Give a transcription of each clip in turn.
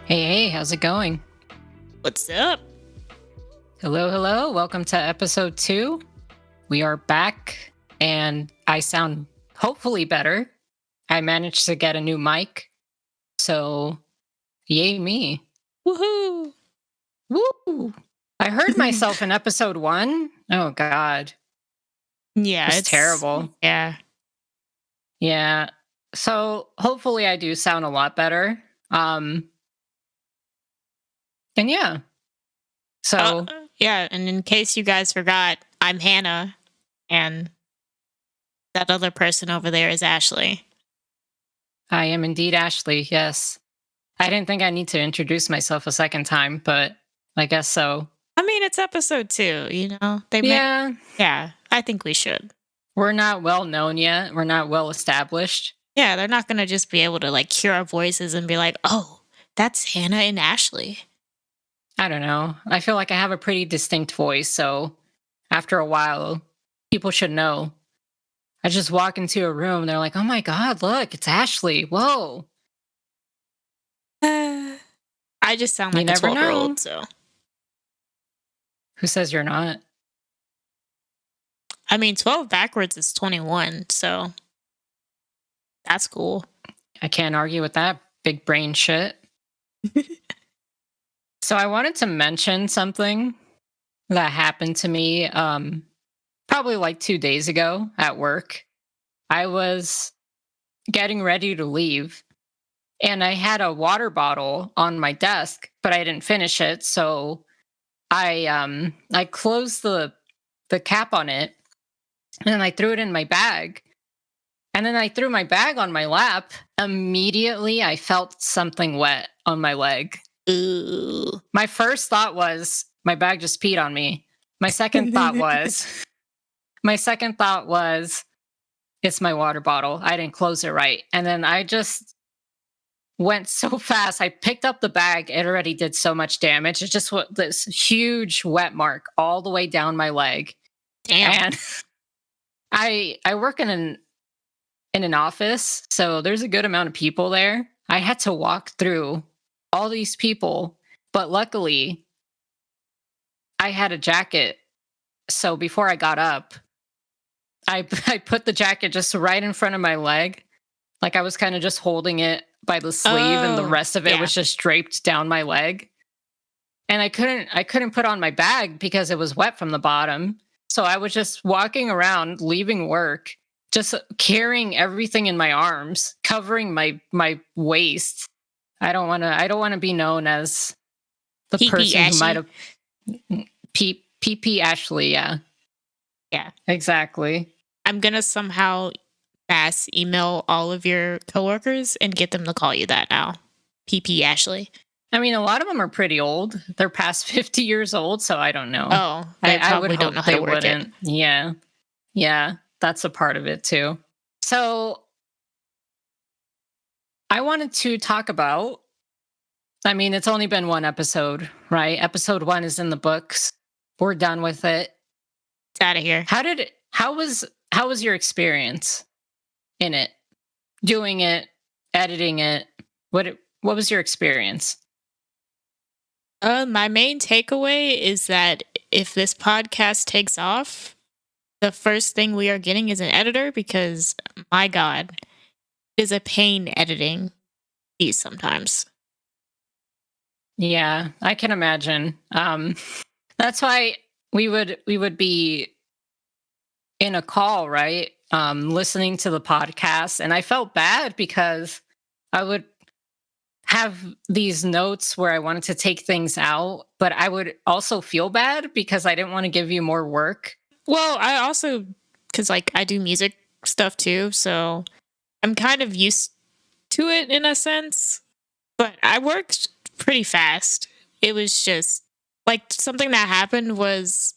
Hey, how's it going? What's up? Hello. Welcome to episode 2. We are back, and I sound hopefully better. I managed to get a new mic, so yay me. Woohoo! Woo! I heard myself in episode 1. Oh, God. Yeah, It's terrible. Yeah. Yeah. So hopefully I do sound a lot better. And yeah. So Yeah, and in case you guys forgot, I'm Hannah, and that other person over there is Ashley. I am indeed Ashley, yes. I didn't think I need to introduce myself a second time, but I guess so. I mean, it's episode 2, Yeah, Yeah, I think we should. we're not well known yet. We're not well established. Yeah, they're not gonna just be able to hear our voices and be like, "Oh, that's Hannah and Ashley." I don't know. I feel like I have a pretty distinct voice, so after a while, people should know. I just walk into a room, they're like, "Oh my God, look, it's Ashley. Whoa." I just sound You like a never know. 12-year-old, so. Who says you're not? I mean, 12 backwards is 21, so that's cool. I can't argue with that big brain shit. So I wanted to mention something that happened to me probably like 2 days ago at work. I was getting ready to leave and I had a water bottle on my desk, but I didn't finish it. So I closed the cap on it and then I threw it in my bag. And then I threw my bag on my lap. Immediately I felt something wet on my leg. Ooh. My first thought was my bag just peed on me. My second thought was it's my water bottle. I didn't close it right. And then I just went so fast. I picked up the bag. It already did so much damage. It just was this huge wet mark all the way down my leg. Damn. And I work in an office, so there's a good amount of people there. I had to walk through all these people, but luckily I had a jacket. So before I got up, I put the jacket just right in front of my leg. Like I was kind of just holding it by the sleeve and the rest of it was just draped down my leg. And I couldn't put on my bag because it was wet from the bottom. So I was just walking around, leaving work, just carrying everything in my arms, covering my waist. I don't want to be known as the PP person Ashley. who might have PP Ashley, yeah. Yeah. Exactly. I'm gonna somehow mass email all of your coworkers and get them to call you that now. PP Ashley. I mean, a lot of them are pretty old. They're past 50 years old, so I don't know. Oh, they probably don't know how to work it. Yeah, that's a part of it too. So I wanted to talk about, I mean, it's only been one episode, right? Episode 1 is in the books. We're done with it. It's out of here. How was your experience in it? Doing it, editing it? What was your experience? My main takeaway is that if this podcast takes off, the first thing we are getting is an editor because, my God, it is a pain editing these sometimes. Yeah, I can imagine. That's why we would be in a call, right? Listening to the podcast, and I felt bad because I would have these notes where I wanted to take things out, but I would also feel bad because I didn't want to give you more work. Well, I also, because I do music stuff too, so I'm kind of used to it in a sense, but I worked pretty fast. It was just something that happened was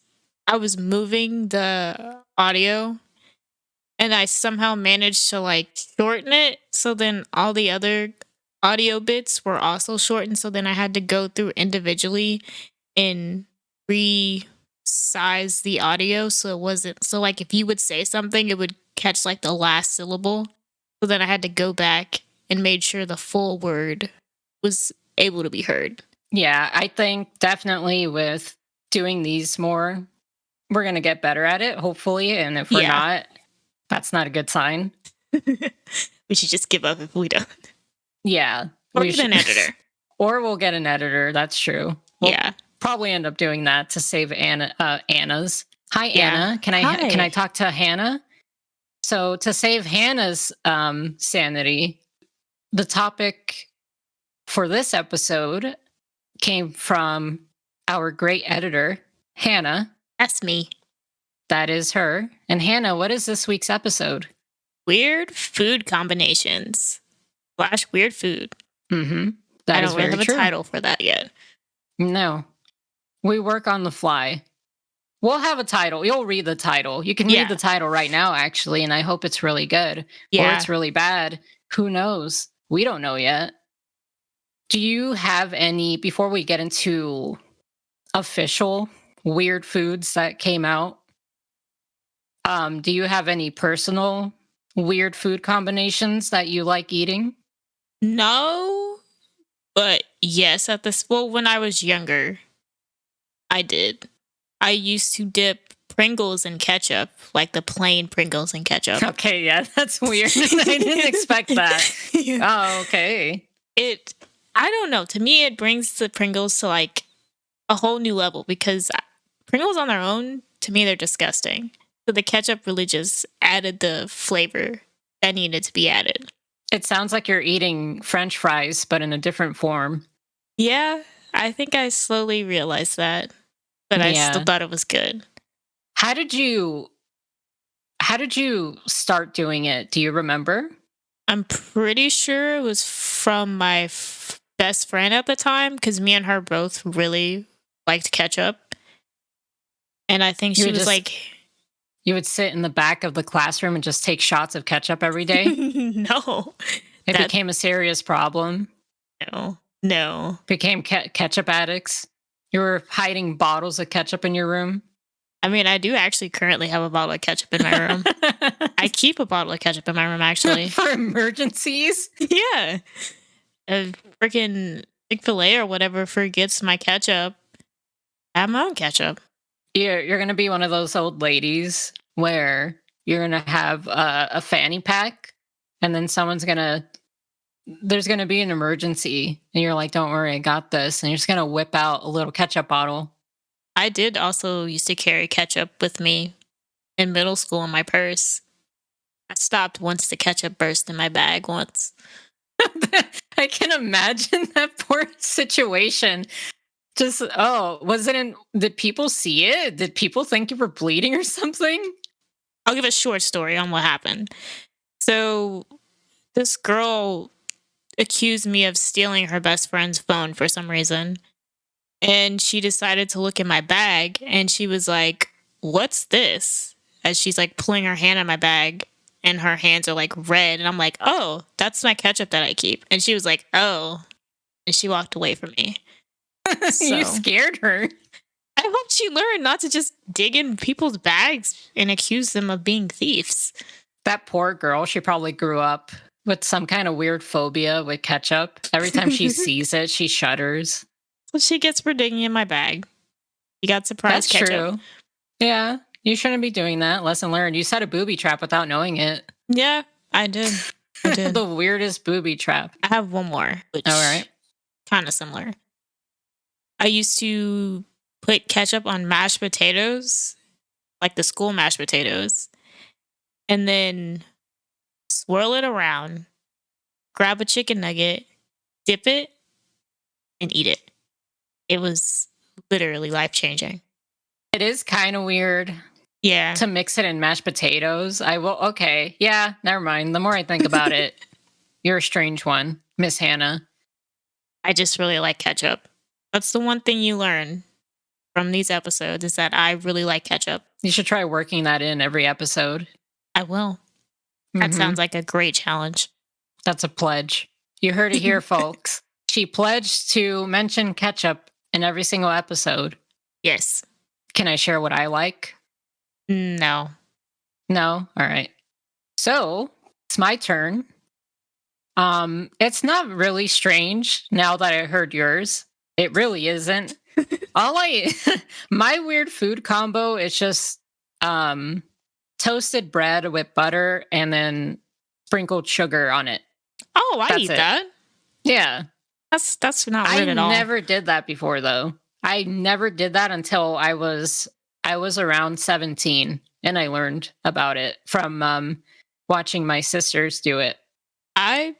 I was moving the audio and I somehow managed to shorten it. So then all the other audio bits were also shortened. So then I had to go through individually and resize the audio. So it wasn't, so if you would say something, it would catch the last syllable. So then I had to go back and made sure the full word was able to be heard. Yeah, I think definitely with doing these more, we're going to get better at it, hopefully. And if we're Yeah. not, that's not a good sign. We should just give up if we don't. Yeah. Or we get an editor. Or we'll get an editor. That's true. We'll Yeah. probably end up doing that to save Anna's. Hi, Yeah. Anna. Can I talk to Hannah? So to save Hannah's sanity, the topic for this episode came from our great editor, Hannah. That's me. That is her. And Hannah, what is this week's episode? Weird food combinations / weird food. Mm-hmm. I don't really have a title for that yet. No. We work on the fly. We'll have a title. You'll read the title. You can read the title right now, actually, and I hope it's really good. Yeah. Or it's really bad. Who knows? We don't know yet. Do you have any, before we get into official weird foods that came out, do you have any personal weird food combinations that you like eating? No, but yes, when I was younger, I did. I used to dip Pringles in ketchup, like the plain Pringles in ketchup. Okay, yeah, that's weird. I didn't expect that. Oh, okay. I don't know. To me, it brings the Pringles to like a whole new level because Pringles on their own, to me, they're disgusting. So the ketchup really just added the flavor that needed to be added. It sounds like you're eating French fries, but in a different form. Yeah, I think I slowly realized that, but I still thought it was good. How did you start doing it? Do you remember? I'm pretty sure it was from my best friend at the time because me and her both really liked ketchup. And I think she was like... You would sit in the back of the classroom and just take shots of ketchup every day? No. It became a serious problem? No. Became ketchup addicts? You were hiding bottles of ketchup in your room? I mean, I do actually currently have a bottle of ketchup in my room. I keep a bottle of ketchup in my room, actually. For emergencies? Yeah. A freaking Chick-fil-A or whatever forgets my ketchup. I have my own ketchup. You're going to be one of those old ladies where you're going to have a fanny pack and then there's going to be an emergency and you're like, don't worry, I got this. And you're just going to whip out a little ketchup bottle. I did also used to carry ketchup with me in middle school in my purse. I stopped once the ketchup burst in my bag once. I can imagine that poor situation. Just, did people see it? Did people think you were bleeding or something? I'll give a short story on what happened. So this girl accused me of stealing her best friend's phone for some reason. And she decided to look in my bag and she was like, "What's this?" As she's like pulling her hand in my bag and her hands are like red. And I'm like, "Oh, that's my ketchup that I keep." And she was like, "Oh." And she walked away from me. So, you scared her. I hope she learned not to just dig in people's bags and accuse them of being thieves. That poor girl, she probably grew up with some kind of weird phobia with ketchup. Every time she sees it, she shudders. Well, she gets for digging in my bag. You got surprise ketchup. That's true. Yeah, you shouldn't be doing that. Lesson learned. You set a booby trap without knowing it. Yeah, I did. The weirdest booby trap. I have one more, which all right, kind of similar. I used to put ketchup on mashed potatoes, like the school mashed potatoes, and then swirl it around, grab a chicken nugget, dip it, and eat it. It was literally life-changing. It is kind of weird. Yeah. To mix it in mashed potatoes. Okay. Yeah, never mind. The more I think about it, you're a strange one, Miss Hannah. I just really like ketchup. That's the one thing you learn from these episodes is that I really like ketchup. You should try working that in every episode. I will. That sounds like a great challenge. That's a pledge. You heard it here, folks. She pledged to mention ketchup in every single episode. Yes. Can I share what I like? No. No? All right. So, it's my turn. It's not really strange now that I heard yours. It really isn't. All I my weird food combo is just um toasted bread with butter and then sprinkled sugar on it. Oh, I That's eat it. that. Yeah. That's not I weird at all. never did that before though. I never did that until I was around 17 and I learned about it from watching my sisters do it. I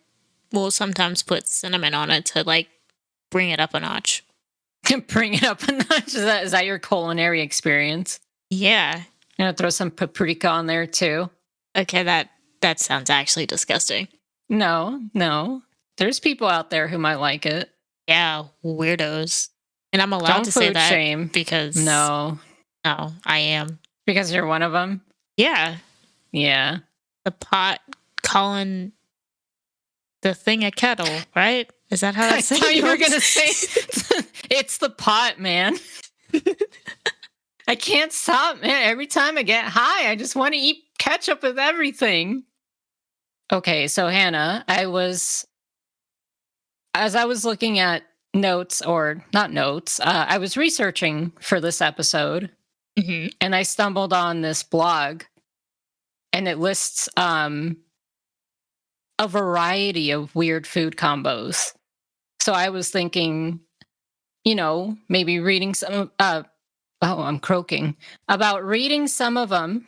will sometimes put cinnamon on it to like bring it up a notch. Bring it up a notch. Is that your culinary experience? Yeah. You know, throw some paprika on there too. Okay, that sounds actually disgusting. No. There's people out there who might like it. Yeah, weirdos. And I'm allowed Don't to say food that shame. because No, I am. because you're one of them. Yeah, Yeah. the pot calling the thing a kettle, right? Is that how I that's thought you were gonna say it's the pot, man. I can't stop, man. Every time I get high, I just want to eat ketchup with everything. Okay, so Hannah, as I was looking at notes, or not notes, I was researching for this episode, hmm and I stumbled on this blog, and it lists a variety of weird food combos. So I was thinking, maybe reading some. Oh, I'm croaking about reading some of them,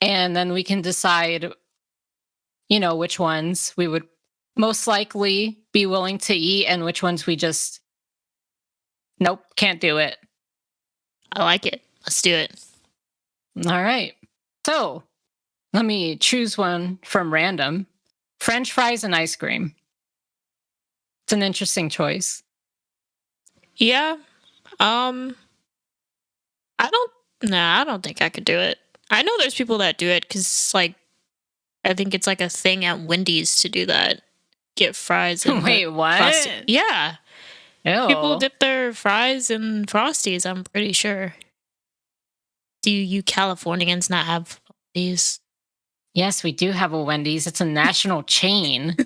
and then we can decide, which ones we would most likely be willing to eat, and which ones we just nope, can't do it. I like it. Let's do it. All right. So let me choose one from random. French fries and ice cream. It's an interesting choice. Yeah. I don't think I could do it. I know there's people that do it because, like, I think it's like a thing at Wendy's to do that. Get fries and Wait, what? Frosty. Yeah. Ew. People dip their fries in Frosties, I'm pretty sure. Do you Californians not have these? Yes, we do have a Wendy's. It's a national chain.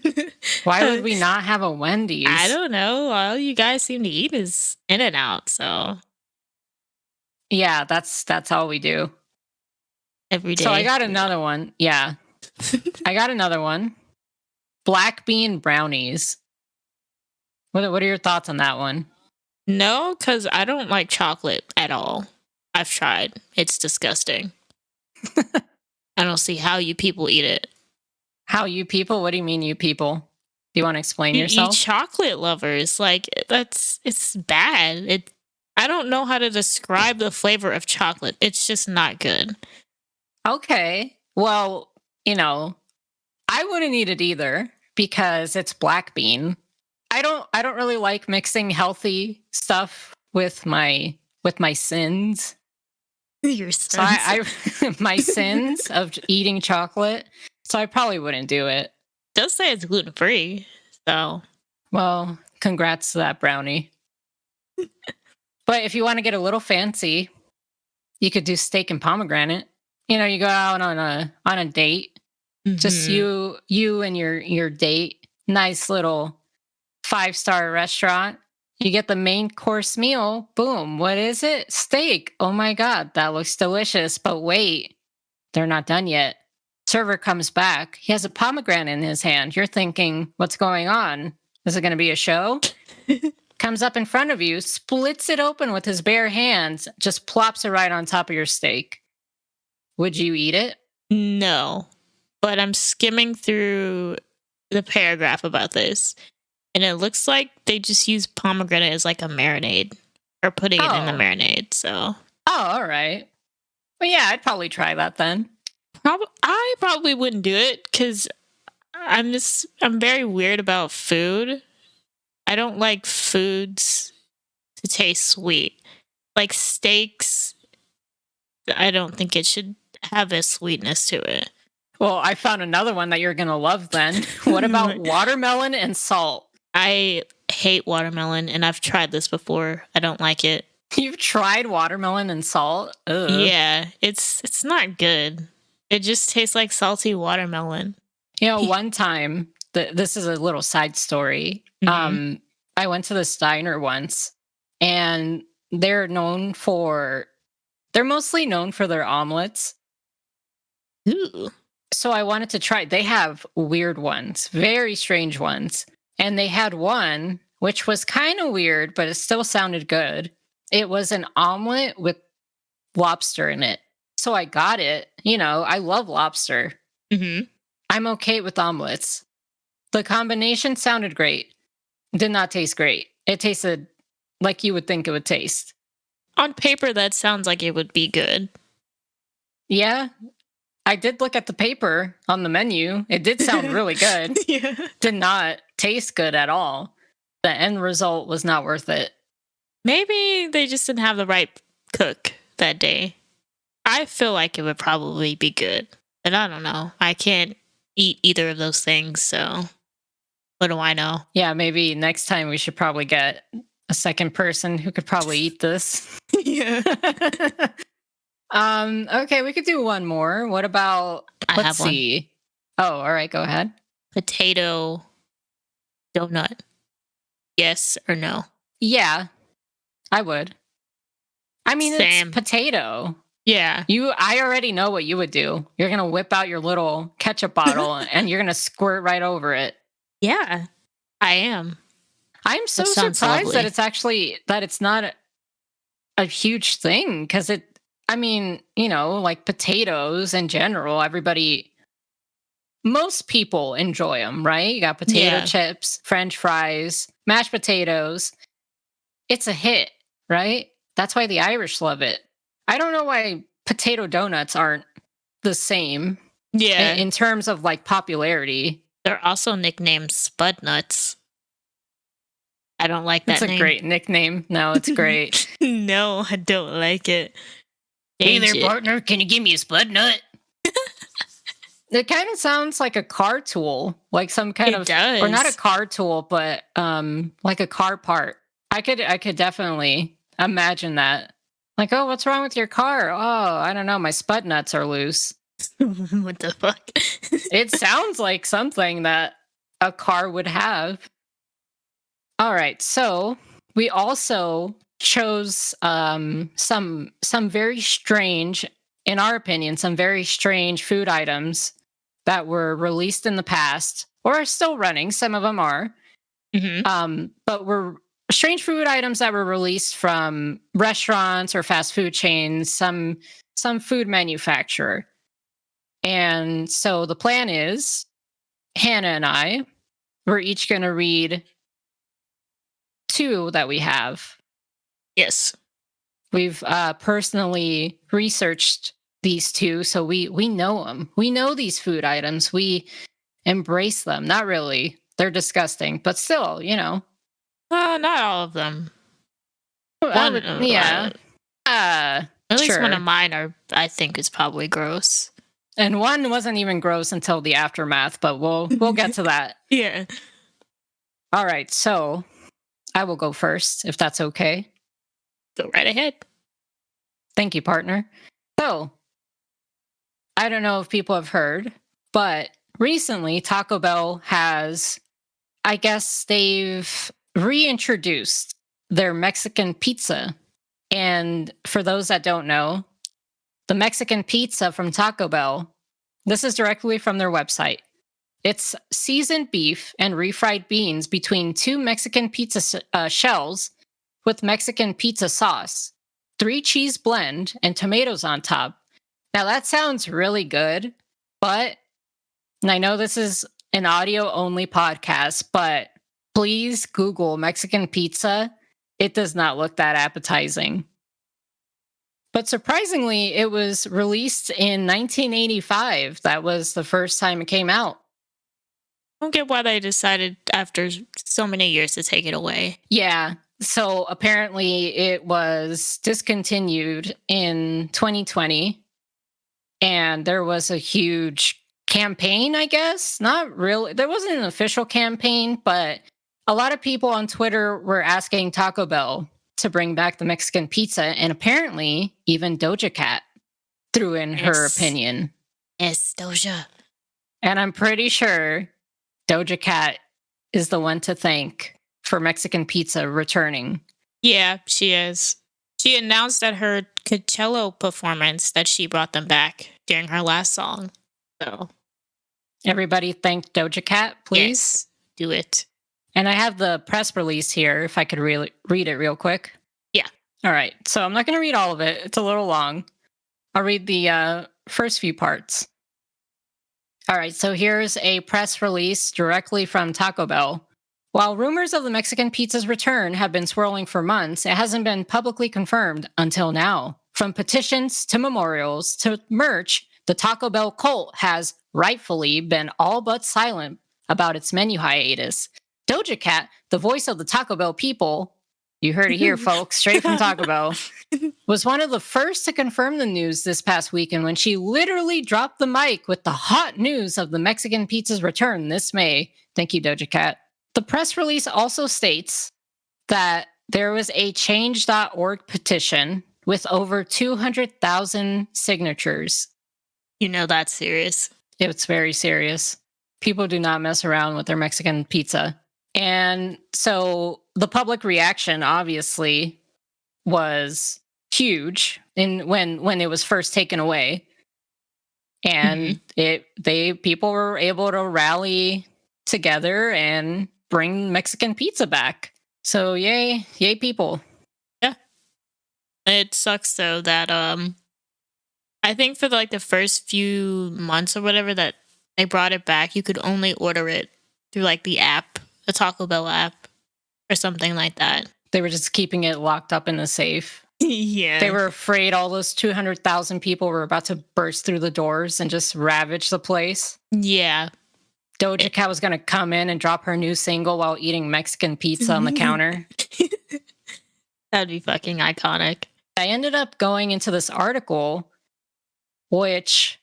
Why would we not have a Wendy's? I don't know. All you guys seem to eat is In-N-Out, so Yeah, that's all we do. every day. So I got another one. Yeah. I got another one. Black bean brownies. What are your thoughts on that one? No, because I don't like chocolate at all. I've tried. It's disgusting. I don't see how you people eat it. How you people? What do you mean you people? Do you want to explain You yourself? chocolate lovers. Like, it's bad. I don't know how to describe the flavor of chocolate. It's just not good. Okay. Well, I wouldn't eat it either because it's black bean. I don't really like mixing healthy stuff with my sins. Your So I my sins of eating chocolate. So I probably wouldn't do it. does say it's gluten free. So Well, congrats to that brownie. But if you want to get a little fancy, you could do steak and pomegranate. You go out on a date, just mhm. you and your date, nice little 5-star restaurant. You get the main course meal. Boom. What is it? Steak. Oh my God, that looks delicious. But wait, they're not done yet. Server comes back. He has a pomegranate in his hand. You're thinking, what's going on? Is it going to be a show? Comes up in front of you, splits it open with his bare hands, just plops it right on top of your steak. Would you eat it? No, but I'm skimming through the paragraph about this, and it looks like they just use pomegranate as like a marinade or putting it in the Oh. marinade. So Oh, all right. Well, yeah, I'd probably try that then. I probably wouldn't do it because I'm very weird about food. I don't like foods to taste sweet. Like steaks, I don't think it should have a sweetness to it. Well, I found another one that you're going to love then. What about watermelon and salt? I hate watermelon, and I've tried this before. I don't like it. You've tried watermelon and salt? Ugh. Yeah, it's not good. It just tastes like salty watermelon. One time this is a little side story. Mhm. I went to this diner once, and they're mostly known for their omelets. Ooh. So I wanted to try. They have weird ones, very strange ones. And they had one which was kind of weird, but it still sounded good. It was an omelet with lobster in it. So I got it. I love lobster. Mhm. I'm okay with omelets. The combination sounded great. Did not taste great. It tasted like you would think it would taste. On paper, that sounds like it would be good. Yeah, I did look at the paper on the menu. It did sound really good. Yeah. Did not taste good at all. The end result was not worth it. Maybe they just didn't have the right cook that day. I feel like it would probably be good. And I don't know. I can't eat either of those things, so what do I know? Yeah, maybe next time we should probably get a second person who could probably eat this. Yeah. Okay, we could do one more. What about I let's have one. see. Oh, all right, go ahead. Potato donut. Yes or no? Yeah, I would. I mean, Same. it's potato. Yeah. I already know what you would do. You're gonna whip out your little ketchup bottle and you're gonna squirt right over it. Yeah. I am. I'm so That sounds surprised that lovely. it's not a huge thing because like potatoes in general, most people enjoy them, right? You got potato Yeah. chips, French fries, mashed potatoes. It's a hit, right? That's why the Irish love it. I don't know why potato donuts aren't the same Yeah. in terms of like popularity. They're also nicknamed Spud Nuts. I don't like that It's a name. great nickname. No, it's great. No, I don't like it. Hey Change there, it. partner. Can you give me a spud nut? It kind of sounds like a car tool, like some kind It of, or not a does. car tool, but like a car part. I could definitely imagine that. Like, oh, what's wrong with your car? Oh, I don't know. My spud nuts are loose. What the fuck? It sounds like something that a car would have. All right, so we also chose some very strange, in our opinion, some very strange food items that were released in the past or are still running. Some of them are, but were strange food items that were released from restaurants or fast food chains, some food manufacturer. And so the plan is Hannah and I, we're each going to read two that we have. Yes. We've personally researched these two, so we know them. We know these food items. We embrace them. Not really. They're disgusting, but still, Not all of them. I would, yeah. At least one Sure. of mine I think is probably gross. And one wasn't even gross until the aftermath, but we'll get to that. Yeah. All right, so I will go first, if that's okay. Go right ahead. Thank you, partner. So, I don't know if people have heard, but recently Taco Bell has, I guess they've reintroduced their Mexican pizza. And for those that don't know, the Mexican pizza from Taco Bell, this is directly from their website. It's seasoned beef and refried beans between two Mexican pizza shells with Mexican pizza sauce, 3-cheese blend, and tomatoes on top. Now that sounds really good, but, and I know this is an audio only podcast, but please Google Mexican pizza. It does not look that appetizing. But surprisingly, it was released in 1985. That was the first time it came out. I don't get why they decided after so many years to take it away. Yeah. So apparently it was discontinued in 2020. And there was a huge campaign, I guess. Not really. There wasn't an official campaign, but a lot of people on Twitter were asking Taco Bell to bring back the Mexican pizza. And apparently, even Doja Cat threw in her Yes. opinion. Yes, Doja. And I'm pretty sure Doja Cat is the one to thank for Mexican pizza returning. Yeah, she is. She announced at her Coachella performance that she brought them back during her last song. So, Everybody thank Doja Cat, please. yes, do it. And I have the press release here, if I could read it real quick. Yeah. All right. So I'm not going to read all of it. It's a little long. I'll read the first few parts. All right. So here's a press release directly from Taco Bell. While rumors of the Mexican pizza's return have been swirling for months, it hasn't been publicly confirmed until now. From petitions to memorials to merch, the Taco Bell cult has rightfully been all but silent about its menu hiatus. Doja Cat, the voice of the Taco Bell people, you heard it here, folks, straight from Taco Bell, was one of the first to confirm the news this past weekend when she literally dropped the mic with the hot news of the Mexican pizza's return this May. Thank you, Doja Cat. The press release also states that there was a change.org petition with over 200,000 signatures. You know that's serious. It's very serious. People do not mess around with their Mexican pizza. And so the public reaction obviously was huge when it was first taken away. And people were able to rally together and bring Mexican pizza back. So yay people. Yeah. It sucks though that I think for like the first few months or whatever that they brought it back, you could only order it through like the app, the Taco Bell app or something like that. They were just keeping it locked up in the safe. Yeah. They were afraid all those 200,000 people were about to burst through the doors and just ravage the place. Yeah. Doja Cat was going to come in and drop her new single while eating Mexican pizza on the counter. That'd be fucking iconic. I ended up going into this article, which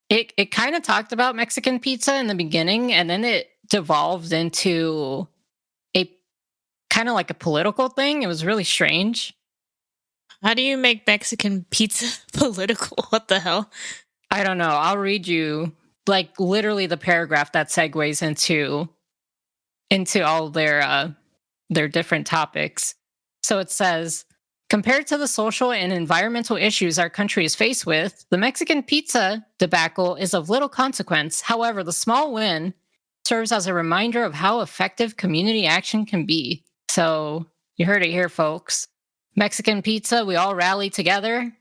it kind of talked about Mexican pizza in the beginning, and then it devolved into a kind of like a political thing. It was really strange. How do you make Mexican pizza political? What the hell? I don't know. I'll read you like literally the paragraph that segues into all their different topics. So it says, compared to the social and environmental issues our country is faced with, the Mexican pizza debacle is of little consequence. However, the small win serves as a reminder of how effective community action can be. So you heard it here, folks. Mexican pizza, we all rallied together,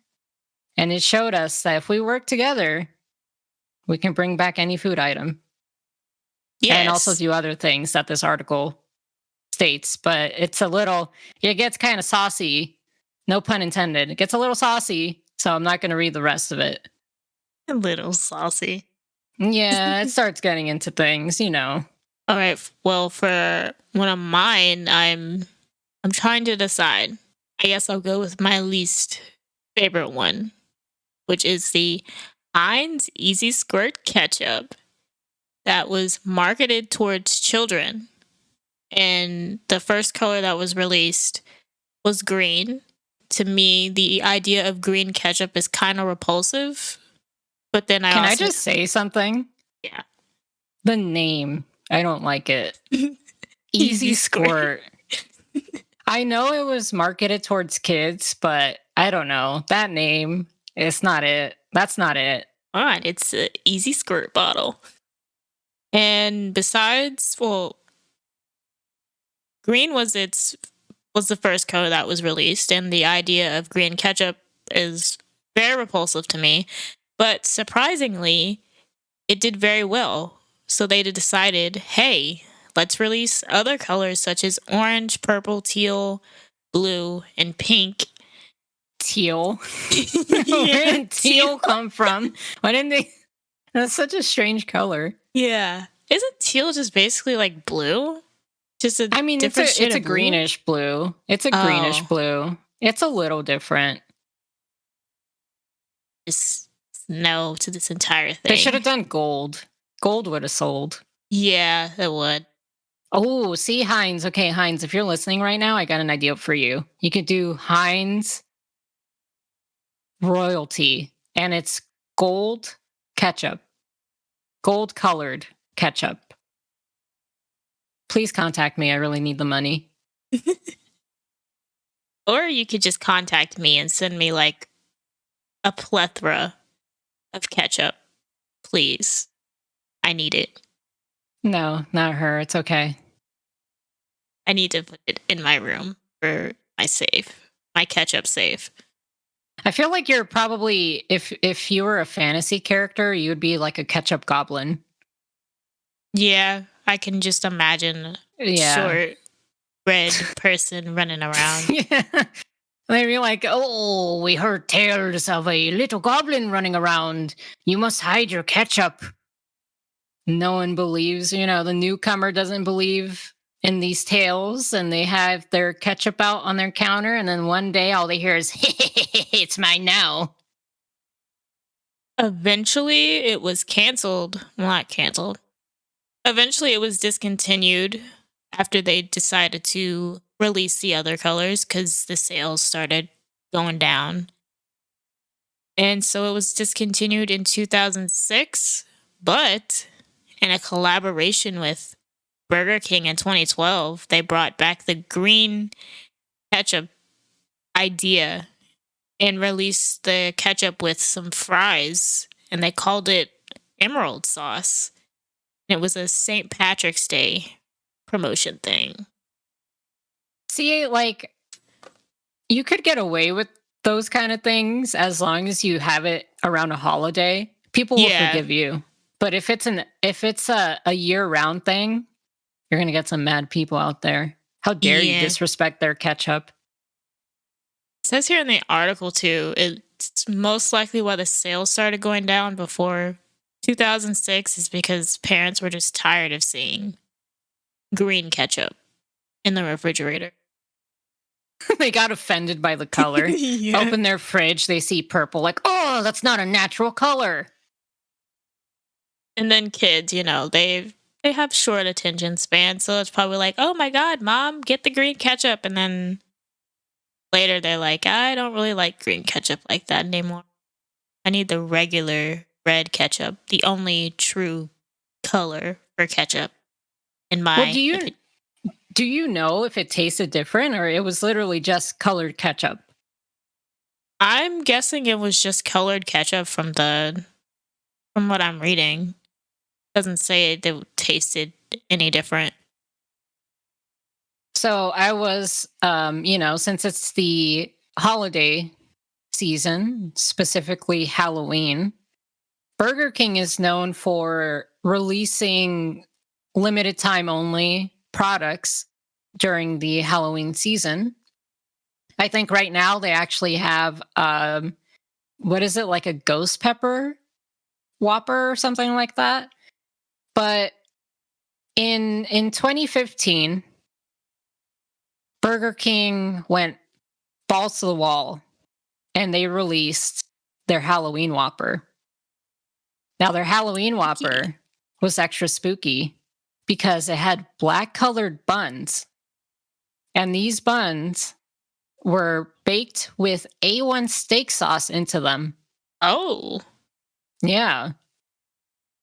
and it showed us that if we work together, we can bring back any food item. Yes. And also do other things that this article states, but it gets kind of saucy. No pun intended. It gets a little saucy, so I'm not going to read the rest of it. A little saucy. Yeah, it starts getting into things, you know. All right. Well, for one of mine, I'm trying to decide. I guess I'll go with my least favorite one, which is the Heinz Easy Squirt ketchup that was marketed towards children. And the first color that was released was green. To me, the idea of green ketchup is kind of repulsive. But then I just say something? Yeah. The name, I don't like it. Easy Squirt. I know it was marketed towards kids, but I don't know. That name, it's not it. That's not it. All right, it's an Easy Squirt bottle. And besides, well, green was the first color that was released, and the idea of green ketchup is very repulsive to me. But surprisingly, it did very well. So they decided, hey, let's release other colors such as orange, purple, teal, blue, and pink. Teal? Where did teal come from? Why didn't they? That's such a strange color. Yeah. Isn't teal just basically like blue? Just a different it's a greenish blue. It's a greenish blue. It's a little different. Just no to this entire thing. They should have done gold. Gold would have sold. Yeah, it would. Oh, see, Heinz. Okay, Heinz, if you're listening right now, I got an idea for you. You could do Heinz Royalty, and it's gold ketchup. Gold colored ketchup. Please contact me. I really need the money. Or you could just contact me and send me like a plethora of ketchup. Please. I need it. No, not her. It's okay. I need to put it in my room for my safe, my ketchup safe. I feel like you're probably if you were a fantasy character, you would be like a ketchup goblin. Yeah, I can just imagine a Yeah. short red person running around. Yeah. They'd be like, "Oh, we heard tales of a little goblin running around. You must hide your ketchup." No one believes, the newcomer doesn't believe in these tales, and they have their ketchup out on their counter, and then one day all they hear is, "It's mine now." Eventually, it was canceled. Well, not canceled. Eventually, it was discontinued after they decided to release the other colors because the sales started going down. And so it was discontinued in 2006, but in a collaboration with Burger King in 2012, they brought back the green ketchup idea and released the ketchup with some fries, and they called it Emerald Sauce. And it was a St. Patrick's Day promotion thing. See, like, you could get away with those kind of things as long as you have it around a holiday. People will forgive you. But if it's a year-round thing, you're gonna get some mad people out there. How dare you disrespect their ketchup? It says here in the article too, it's most likely why the sales started going down before 2006 is because parents were just tired of seeing green ketchup in the refrigerator. They got offended by the color. Open their fridge, they see purple, like, oh, that's not a natural color. And then kids, they have short attention span, so it's probably like, oh my god, mom, get the green ketchup. And then later they're like, I don't really like green ketchup like that anymore. I need the regular red ketchup, the only true color for ketchup. In my well, do you know if it tasted different or it was literally just colored ketchup? I'm guessing it was just colored ketchup from what I'm reading. Doesn't say it tasted any different. So I was, since it's the holiday season, specifically Halloween, Burger King is known for releasing limited time only products during the Halloween season. I think right now they actually have, what is it, like a ghost pepper Whopper or something like that. But in 2015, Burger King went balls to the wall and they released their Halloween Whopper. Now, their Halloween Whopper was extra spooky because it had black colored buns. And these buns were baked with A1 steak sauce into them. Oh. Yeah.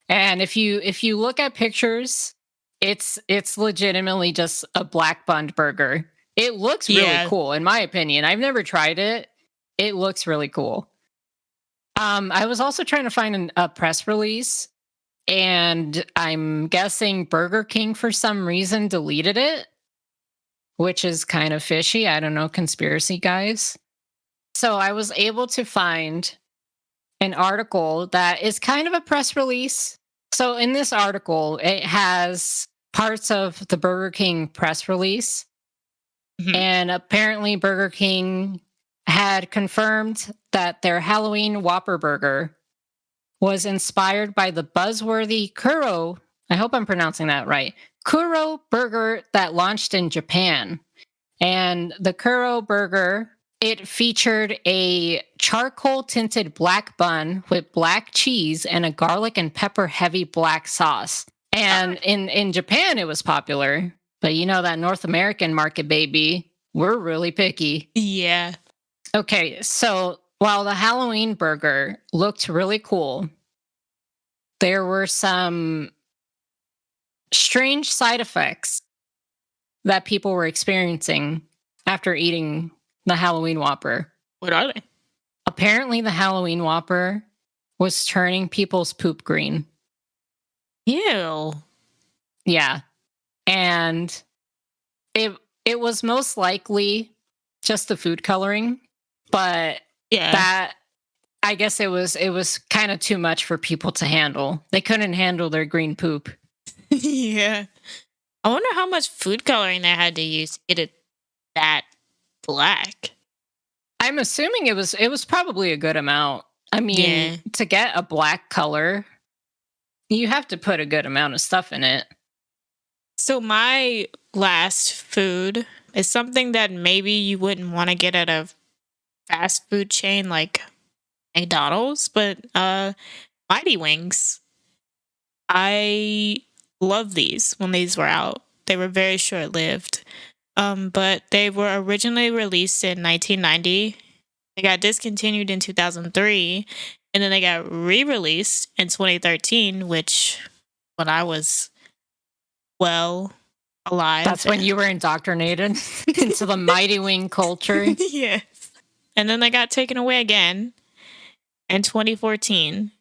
And if you look at pictures, it's legitimately just a black bun burger. It looks really cool, in my opinion. I've never tried it. It looks really cool. I was also trying to find a press release, and I'm guessing Burger King for some reason deleted it, which is kind of fishy. I don't know, conspiracy guys. So I was able to find an article that is kind of a press release. So in this article, it has parts of the Burger King press release. Mm-hmm. And apparently Burger King had confirmed that their Halloween Whopper burger was inspired by the buzzworthy Kuro, I hope I'm pronouncing that right, Kuro burger that launched in Japan. And the Kuro burger, it featured a charcoal tinted black bun with black cheese and a garlic and pepper heavy black sauce. And in Japan, it was popular. But that North American market, baby, we're really picky. Yeah. Okay, so while the Halloween burger looked really cool, there were some strange side effects that people were experiencing after eating the Halloween Whopper. What are they? Apparently, the Halloween Whopper was turning people's poop green. Ew. Yeah. And it was most likely just the food coloring, but Yeah. that I guess it was kind of too much for people to handle. They couldn't handle their green poop. Yeah. I wonder how much food coloring they had to use to get it that black. I'm assuming it was probably a good amount. I mean, Yeah. to get a black color, you have to put a good amount of stuff in it. So my last food is something that maybe you wouldn't want to get at a fast food chain like McDonald's, but Mighty Wings. I love these when these were out. They were very short-lived. But they were originally released in 1990. They got discontinued in 2003, and then they got re-released in 2013, which when I was alive. That's when you were indoctrinated into the Mighty Wing culture. Yes. And then they got taken away again in 2014.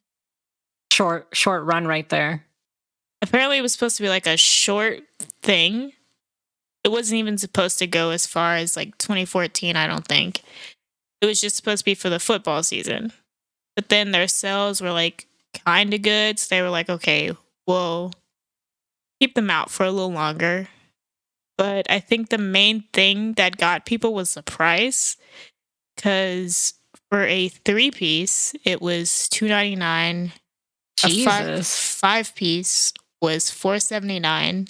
Short run right there. Apparently it was supposed to be like a short thing. It wasn't even supposed to go as far as like 2014, I don't think. It was just supposed to be for the football season. But then their sales were like kind of good. So they were like, okay, we'll keep them out for a little longer. But I think the main thing that got people was the price. Because for a 3-piece, it was $2.99. Jesus. A 5-piece was $4.79.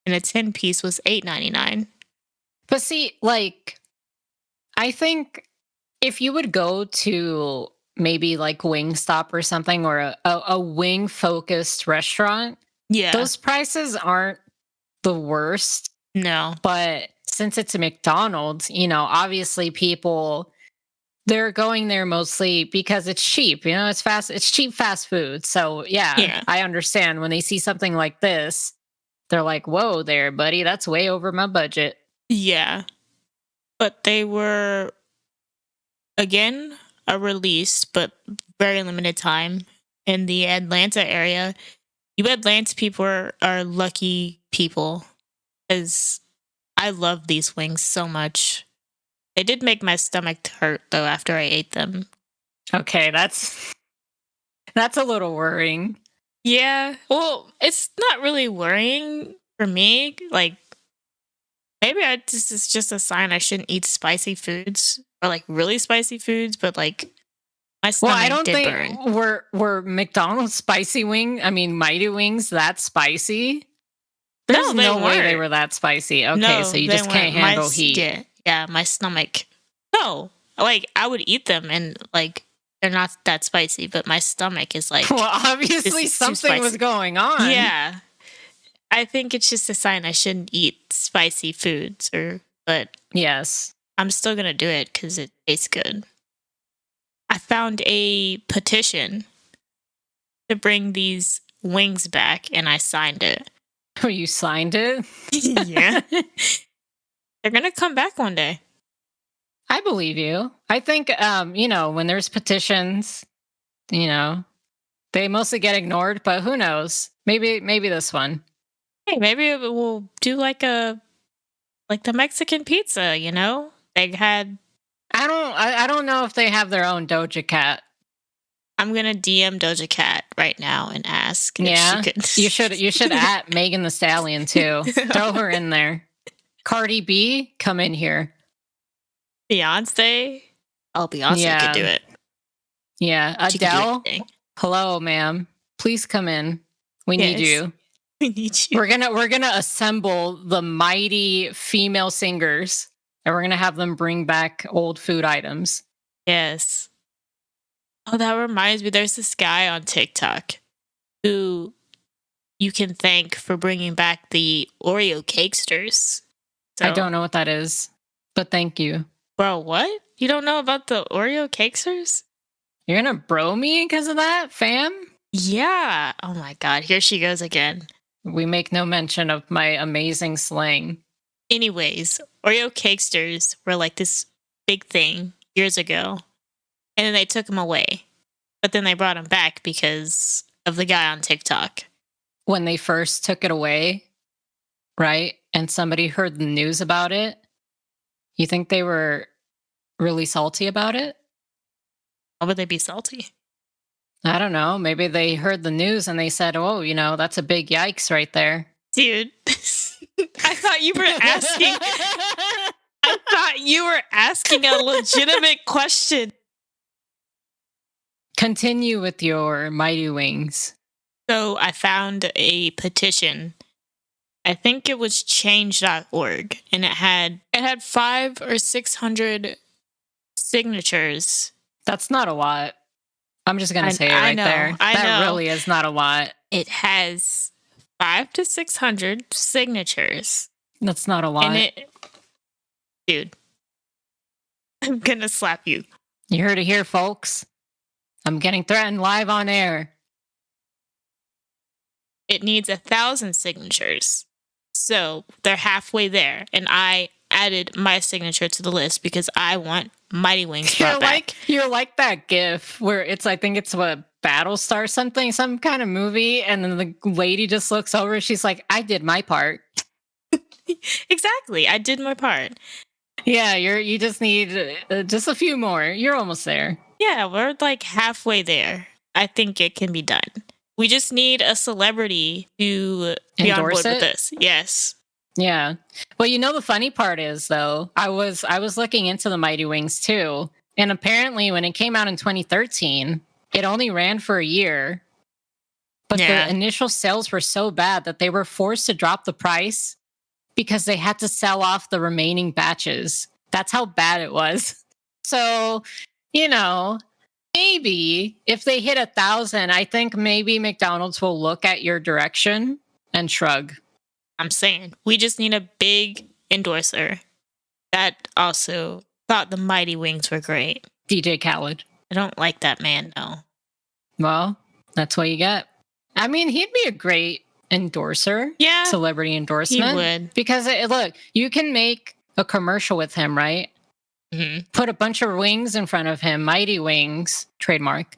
And a 10-piece was $8.99. But see, like, I think if you would go to maybe like Wingstop or something, or a wing focused restaurant, Yeah. those prices aren't the worst. No. But since it's a McDonald's, obviously people, they're going there mostly because it's cheap. It's cheap fast food. So yeah, I understand when they see something like this, they're like, whoa there, buddy, that's way over my budget. Yeah. But they were, again, a release, but very limited time in the Atlanta area. You Atlanta people are lucky people, because I love these wings so much. They did make my stomach hurt, though, after I ate them. Okay, that's a little worrying. Yeah. Well, it's not really worrying for me. Like, maybe this is just a sign I shouldn't eat spicy foods, or like really spicy foods, but like my stomach I don't did think burn. were McDonald's Mighty Wings that spicy? There's No, no way weren't. they were that spicy. Okay, No, so you they just can't weren't. handle heat. Yeah, my stomach. No, like I would eat them, and like they're not that spicy, but my stomach is like. Well, obviously this is too something was spicy. going on. Yeah, I think it's just a sign I shouldn't eat spicy foods, but Yes. I'm still gonna do it because it tastes good. I found a petition to bring these wings back, and I signed it. Oh, you signed it? Yeah. They're gonna come back one day. I believe you. I think, when there's petitions, they mostly get ignored, but who knows? Maybe this one. Hey, maybe we'll do like the Mexican pizza. They had. I don't know if they have their own Doja Cat. I'm gonna DM Doja Cat right now and ask. Yeah, if she could. you should at Megan the Stallion too. Throw her in there. Cardi B, come in here. Beyonce. Oh, Beyonce could do it. Yeah, Adele. Hello, ma'am. Please come in. We need you. We need you. We're gonna assemble the mighty female singers, and we're gonna have them bring back old food items. Yes. Oh, that reminds me. There's this guy on TikTok who you can thank for bringing back the Oreo Cakesters. So, I don't know what that is, but thank you. Bro, what? You don't know about the Oreo Cakesters? You're gonna bro me because of that, fam? Yeah. Oh my god, here she goes again. We make no mention of my amazing slang. Anyways, Oreo Cakesters were like this big thing years ago, and then they took them away. But then they brought them back because of the guy on TikTok. When they first took it away, right? And somebody heard the news about it, you think they were really salty about it? Why would they be salty? I don't know. Maybe they heard the news and they said, oh, that's a big yikes right there. Dude, I thought you were asking. I thought you were asking a legitimate question. Continue with your Mighty Wings. So I found a petition. I think it was change.org, and it had 500 or 600 signatures. That's not a lot. I'm just going to say it I right know, there. I That know. really is not a lot. It has 500 to 600 signatures. That's not a lot. And dude, I'm gonna slap you. You heard it here, folks. I'm getting threatened live on air. It needs 1,000 signatures. So they're halfway there. And I added my signature to the list because I want Mighty Wings brought back. You're like that GIF where I think it's what, Battlestar something, some kind of movie, and then the lady just looks over, she's like, I did my part. Exactly. I did my part. Yeah, you just need just a few more. You're almost there. Yeah, we're like halfway there. I think it can be done. We just need a celebrity to be on board Endorse with it? this. Yes. Yeah. Well, the funny part is though, I was looking into the Mighty Wings too, and apparently when it came out in 2013, it only ran for a year. But Yeah. the initial sales were so bad that they were forced to drop the price because they had to sell off the remaining batches. That's how bad it was. So, maybe if they hit 1,000, I think maybe McDonald's will look at your direction and shrug. I'm saying we just need a big endorser that also thought the Mighty Wings were great. DJ Khaled. I don't like that man, though. Well, that's what you get. I mean, he'd be a great endorser. Yeah, Celebrity he endorsement. would. Because look, you can make a commercial with him, right? Mhm. Put a bunch of wings in front of him, Mighty Wings, trademark.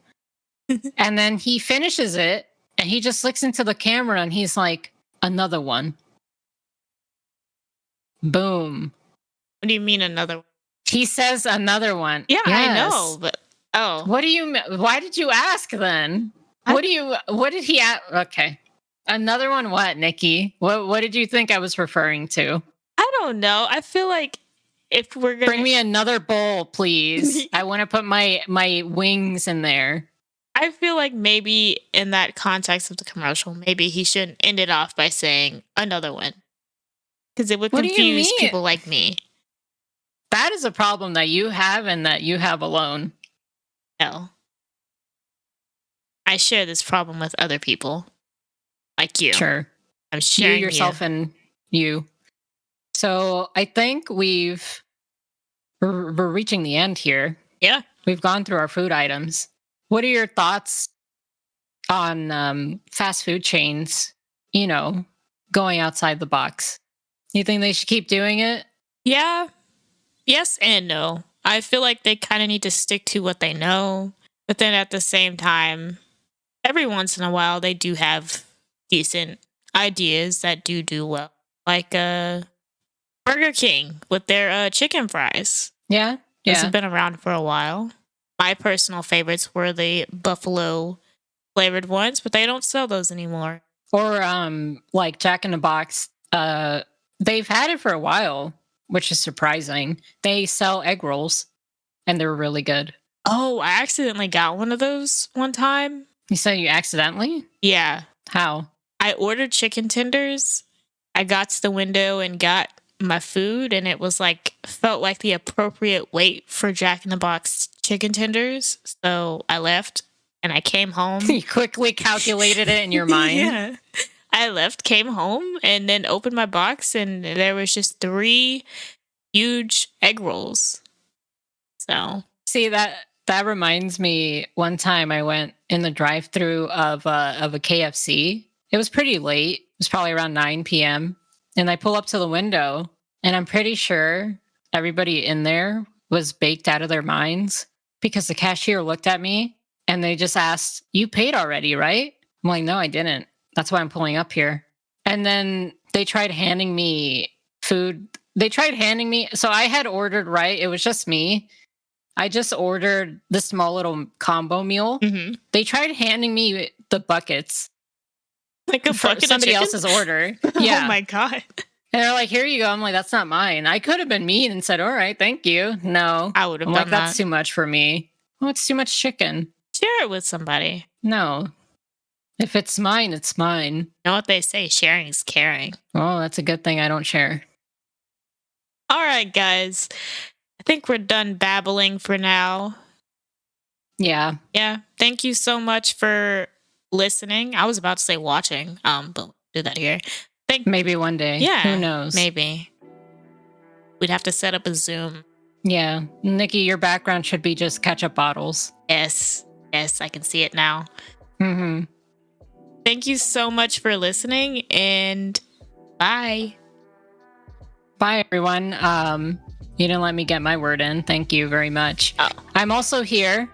And then he finishes it and he just looks into the camera and he's like, another one. Boom. What do you mean another one? He says another one. Yeah, I Yes. know, but What do you why did you ask then? What did he ask? Okay. Another one what, Nikki? What did you think I was referring to? I don't know. I feel like if we're gonna Bring me another bowl, please. I want to put my wings in there. I feel like maybe in that context of the commercial, maybe he shouldn't end it off by saying another one. Because it would What do you confuse mean? people like me. That is a problem that you have and that you have alone. No. I share this problem with other people. Like you. Sure. I'm You sharing yourself and you. So I think we're reaching the end here. Yeah. We've gone through our food items. What are your thoughts on fast food chains, going outside the box? You think they should keep doing it? Yeah. Yes and no. I feel like they kind of need to stick to what they know. But then at the same time, every once in a while, they do have decent ideas that do well. Like Burger King with their chicken fries. Yeah. Those Yeah. have been around for a while. My personal favorites were the buffalo flavored ones, but they don't sell those anymore. Or like Jack in the Box. They've had it for a while, which is surprising. They sell egg rolls and they're really good. Oh, I accidentally got one of those one time. You said you accidentally? Yeah. How? I ordered chicken tenders. I got to the window and got my food, and it was felt like the appropriate weight for Jack in the Box chicken tenders. So I left and I came home. You quickly calculated it in your mind. Yeah. I left, came home, and then opened my box, and there was just 3 huge egg rolls. So See, that reminds me, one time I went in the drive-through of a KFC. It was pretty late. It was probably around 9 p.m. And I pull up to the window And I'm pretty sure everybody in there was baked out of their minds because the cashier looked at me and they just asked, "You paid already, right?" I'm like, "No, I didn't. That's why I'm pulling up here." And then they tried handing me food. They tried handing me. So I had ordered, right? It was just me. I just ordered the small little combo meal. Mm-hmm. They tried handing me the buckets Like a for bucket somebody of chicken? else's order. Yeah. Oh my god. And they're like, "Here you go." I'm like, "That's not mine." I could have been mean and said, "All right, thank you." No. I would have I'm done like, "That's that. too much for me." Oh, it's too much chicken. Share it with somebody. No. If it's mine, it's mine. You know what they say? Sharing is caring. Oh, that's a good thing I don't share. All right, guys. I think we're done babbling for now. Yeah. Yeah. Thank you so much for listening. I was about to say watching, but we'll do that here. Maybe one day. Yeah. Who knows? Maybe. We'd have to set up a Zoom. Yeah. Nikki, your background should be just ketchup bottles. Yes. Yes, I can see it now. Mm-hmm. Thank you so much for listening, and bye. Bye, everyone. You didn't let me get my word in. Thank you very much. Oh. I'm also here.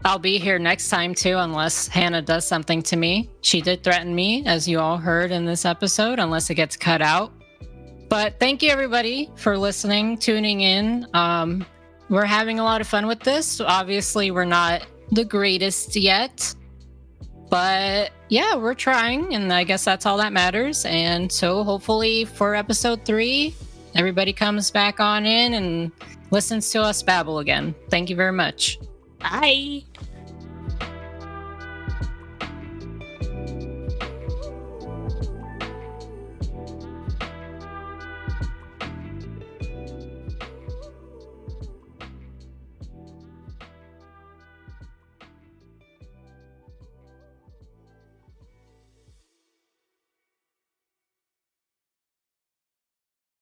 I'll be here next time, too, unless Hannah does something to me. She did threaten me, as you all heard in this episode, unless it gets cut out. But thank you, everybody, for listening, tuning in. We're having a lot of fun with this. Obviously, we're not the greatest yet. But yeah, we're trying, and I guess that's all that matters. And so hopefully for episode 3, everybody comes back on in and listens to us babble again. Thank you very much. Bye.